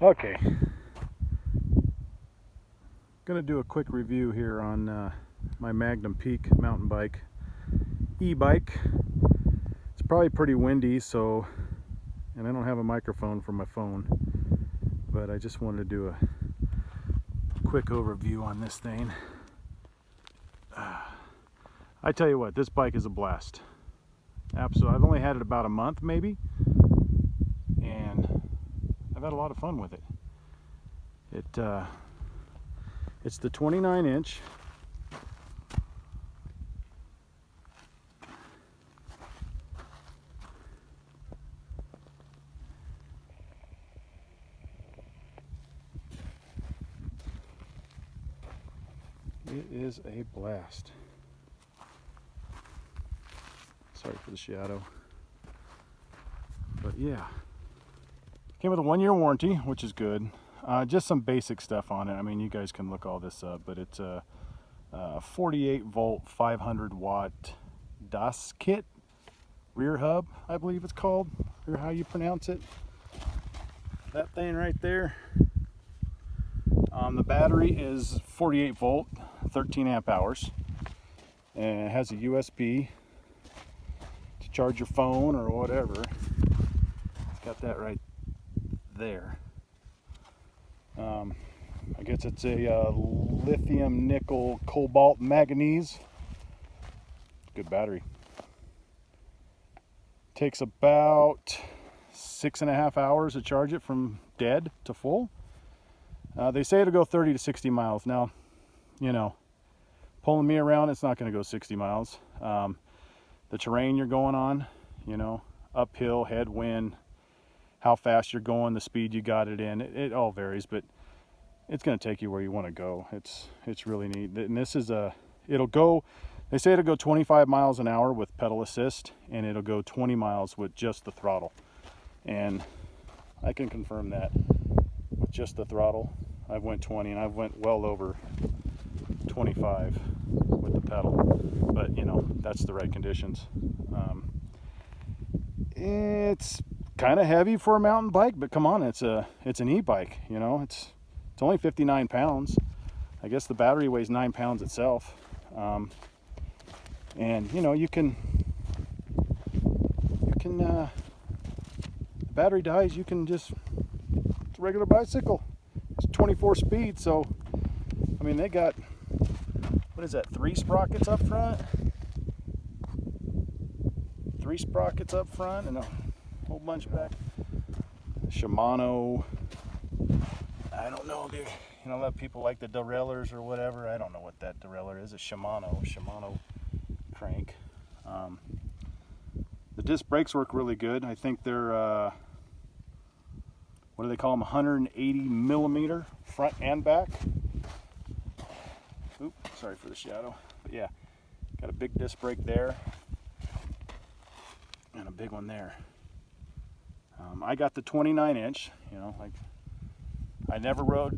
Okay, gonna do a quick review here on my Magnum Peak mountain bike, e-bike. It's probably pretty windy, so, and I don't have a microphone for my phone, but I just wanted to do a quick overview on this thing. I tell you what, this bike is a blast. Absolutely. I've only had it about a month maybe, and I've had a lot of fun with it. It's the 29-inch. It is a blast. Sorry for the shadow. But yeah. Came with a 1-year warranty, which is good. Just some basic stuff on it. I mean, you guys can look all this up, but it's a 48 volt, 500 watt DAS kit. Rear hub, I believe it's called, or how you pronounce it. That thing right there. The battery is 48 volt, 13 amp hours, and it has a USB to charge your phone or whatever. It's got that right there. I guess it's a lithium, nickel, cobalt, manganese. Good battery. Takes about 6.5 hours to charge it from dead to full. They say it'll go 30 to 60 miles. Now, you know, pulling me around, it's not going to go 60 miles. The terrain you're going on, you know, uphill, headwind, how fast you're going, the speed you got it in, it all varies, but it's going to take you where you want to go. It's really neat. And this is it'll go, they say it'll go 25 miles an hour with pedal assist, and it'll go 20 miles with just the throttle. And I can confirm that with just the throttle. I've went 20, and I've went well over 25 with the pedal, but you know, that's the right conditions. It's kind of heavy for a mountain bike, but come on, it's an e-bike, you know. It's only 59 pounds. I guess the battery weighs 9 pounds itself. And you know, you can the battery dies, you can just, it's a regular bicycle. It's 24 speed, so I mean, they got, what is that, 3 sprockets up front? 3 sprockets up front and a whole bunch back. Shimano, I don't know, dude. You know, a lot of people like the derailleurs or whatever. I don't know what that derailleur is. A Shimano crank. The disc brakes work really good. I think they're, what do they call them? 180 millimeter front and back. Oop, sorry for the shadow. But yeah, got a big disc brake there and a big one there. I got the 29-inch, you know, like I never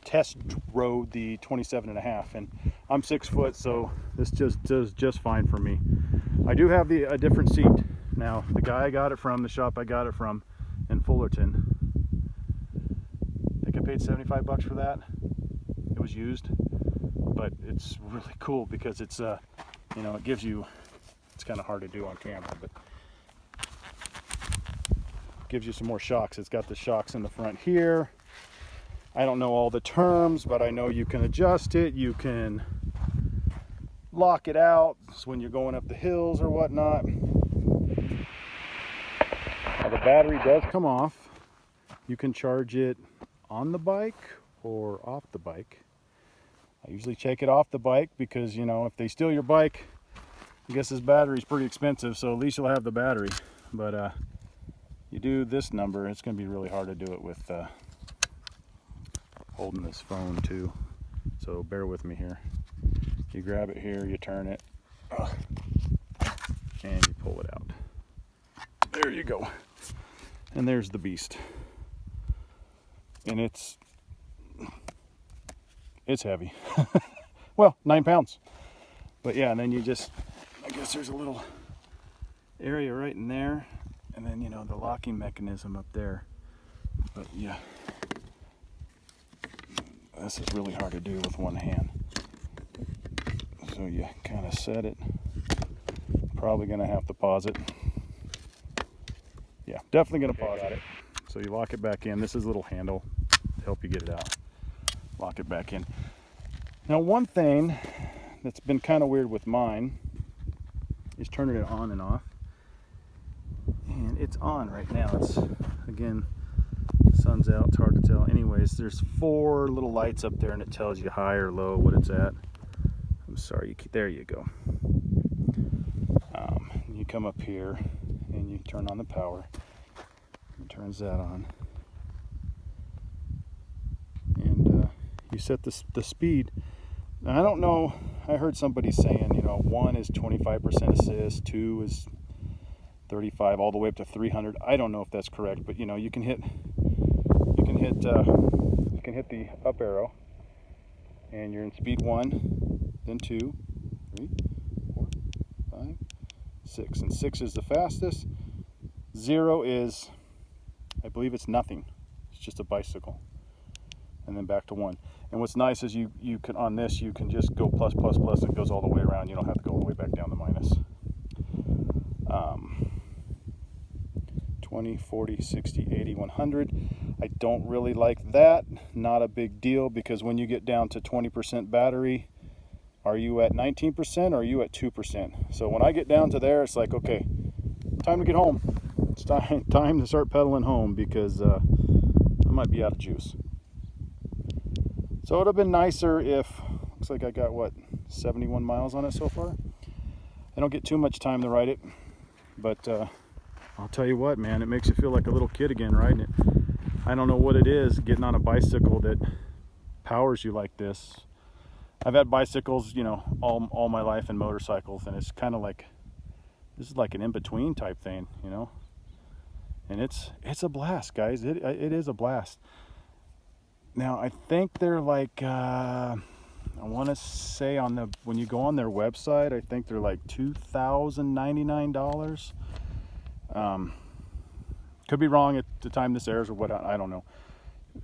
test rode the 27.5, and I'm 6 foot, so this just does just fine for me. I do have a different seat. Now, the guy I got it from, the shop I got it from in Fullerton, I think I paid 75 bucks for that. It was used, but it's really cool because it's, you know, it gives you, it's kind of hard to do on camera, but gives you some more shocks. It's got the shocks in the front here. I don't know all the terms, but I know you can adjust it. You can lock it out when you're going up the hills or whatnot. Now the battery does come off. You can charge it on the bike or off the bike. I usually check it off the bike because, you know, if they steal your bike, I guess this battery's pretty expensive, so at least you'll have the battery. But you do this number, it's going to be really hard to do it with holding this phone too, so bear with me here. You grab it here, you turn it, and you pull it out. There you go. And there's the beast. And it's heavy. Well, 9 pounds. But yeah, and then you just, I guess there's a little area right in there, and then, you know, the locking mechanism up there. But yeah, This is really hard to do with one hand. So you kind of set it. Probably gonna have to pause it. Yeah, definitely gonna pause it. So you lock it back in. This is a little handle to help you get it out. Lock it back in. Now, one thing that's been kind of weird with mine is turning it on and off. And it's on right now. It's, again, sun's out, it's hard to tell. Anyways, there's 4 little lights up there and it tells you high or low, what it's at. I'm sorry, there you go. You come up here and you turn on the power. It turns that on. And you set the speed. Now, I don't know, I heard somebody saying, you know, 1 is 25% assist, 2 is 35, all the way up to 300. I don't know if that's correct, but you know, you can hit the up arrow, and you're in speed 1, then 2, 3, 4, 5, 6, and 6 is the fastest. 0 is, I believe it's nothing. It's just a bicycle, and then back to 1. And what's nice is you can, on this, you can just go plus, plus, plus, and it goes all the way around. You don't have to go all the way back down to minus. 20, 40, 60, 80, 100. I don't really like that. Not a big deal, because when you get down to 20% battery, are you at 19% or are you at 2%? So when I get down to there, it's like, okay, time to get home. It's time to start pedaling home, because I might be out of juice. So it would have been nicer if, looks like I got, what, 71 miles on it so far. I don't get too much time to ride it, but I'll tell you what, man, it makes you feel like a little kid again riding it. I don't know what it is, getting on a bicycle that powers you like this. I've had bicycles, you know, all my life, and motorcycles, and it's kind of like, this is like an in-between type thing, you know. And it's a blast, guys. It is a blast. Now, I think they're like, I want to say when you go on their website, I think they're like $2,099. Could be wrong at the time this airs or what, I don't know.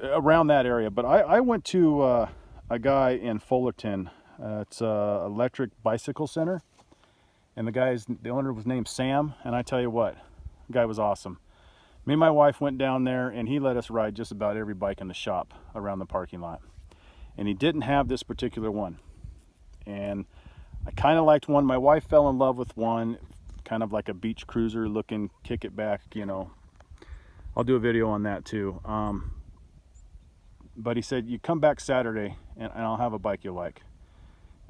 Around that area. But I went to a guy in Fullerton. It's Electric Bicycle Center. And the owner was named Sam. And I tell you what, the guy was awesome. Me and my wife went down there, and he let us ride just about every bike in the shop around the parking lot. And he didn't have this particular one. And I kind of liked one. My wife fell in love with one, kind of like a beach cruiser looking, kick it back, you know. I'll do a video on that too. But he said, you come back Saturday and I'll have a bike you like.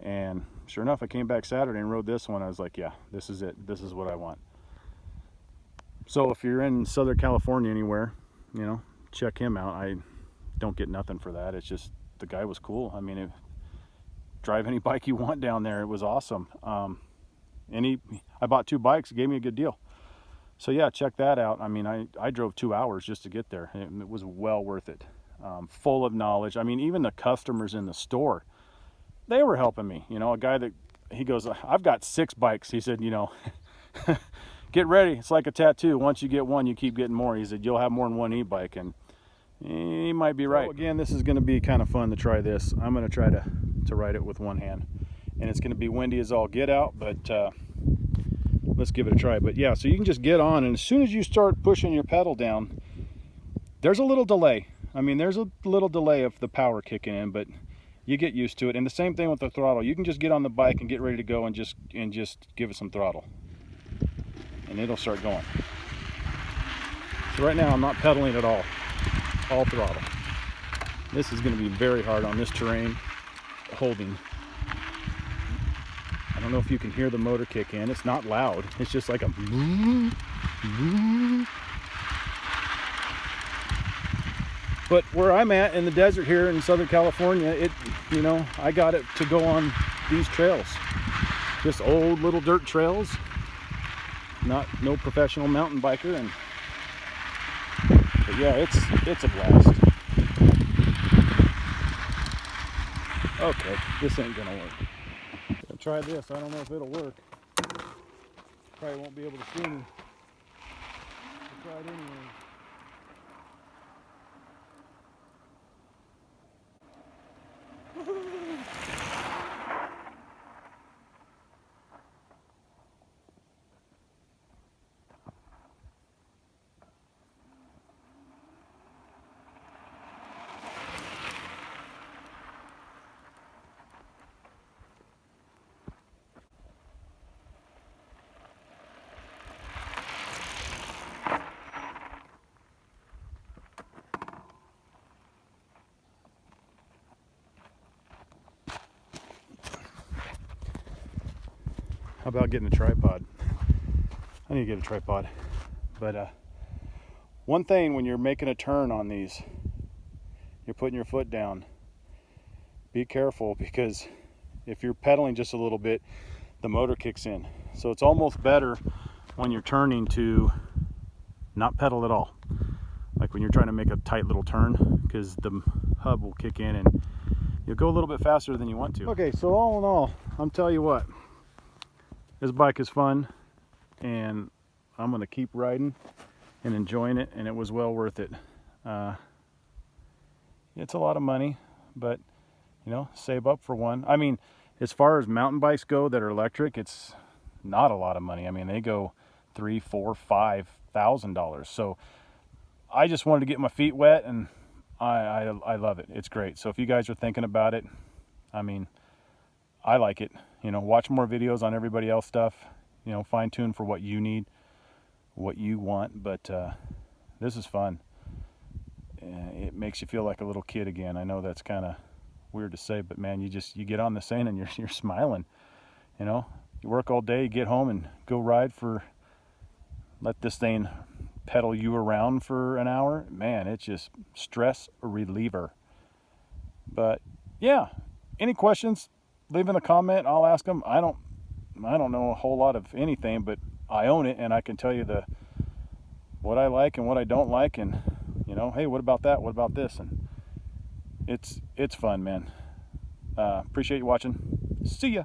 And sure enough, I came back Saturday and rode this one. I was like, yeah, this is it. This is what I want. So if you're in Southern California anywhere, you know, check him out. I don't get nothing for that. It's just, the guy was cool. I mean, drive any bike you want down there. It was awesome. I bought 2 bikes, gave me a good deal. So yeah, check that out. I mean, I drove 2 hours just to get there. It was well worth it. Full of knowledge. I mean, even the customers in the store, they were helping me. You know, a guy that, he goes, I've got 6 bikes. He said, you know, get ready. It's like a tattoo. Once you get one, you keep getting more. He said, you'll have more than one e-bike. And he might be right. So again, this is going to be kind of fun to try this. I'm going to try to ride it with one hand. And it's going to be windy as all get out, but let's give it a try. But yeah, so you can just get on, and as soon as you start pushing your pedal down, there's a little delay. I mean, there's a little delay of the power kicking in, but you get used to it. And the same thing with the throttle. You can just get on the bike and get ready to go and just give it some throttle, and it'll start going. So right now I'm not pedaling at all throttle. This is going to be very hard on this terrain, holding. I don't know if you can hear the motor kick in. It's not loud. It's just like a But where I'm at in the desert here in Southern California, you know, I got it to go on these trails. Just old little dirt trails. No professional mountain biker, but yeah, it's a blast. Okay, this ain't gonna work. I'll try this. I don't know if it'll work. Probably won't be able to see me. I'll try it anyway. How about getting a tripod? I need to get a tripod. But one thing when you're making a turn on these, you're putting your foot down. Be careful, because if you're pedaling just a little bit, the motor kicks in. So it's almost better when you're turning to not pedal at all. Like when you're trying to make a tight little turn, because the hub will kick in and you'll go a little bit faster than you want to. Okay, so all in all, I'm telling you what, this bike is fun, and I'm gonna keep riding and enjoying it, and it was well worth it. It's a lot of money, but you know, save up for one. I mean, as far as mountain bikes go that are electric, it's not a lot of money. I mean, they go $3,000, $4,000, $5,000. So I just wanted to get my feet wet, and I love it. It's great. So if you guys are thinking about it, I mean, I like it. You know, watch more videos on everybody else stuff. You know, fine tune for what you need, what you want. But this is fun. It makes you feel like a little kid again. I know that's kind of weird to say, but man, you get on this thing and you're smiling. You know, you work all day, you get home and go ride let this thing pedal you around for an hour. Man, it's just stress reliever. But yeah, any questions, leave in a comment. I'll ask them. I don't know a whole lot of anything, but I own it, and I can tell you what I like and what I don't like, and you know, hey, what about that? What about this? And it's fun, man. Appreciate you watching. See ya.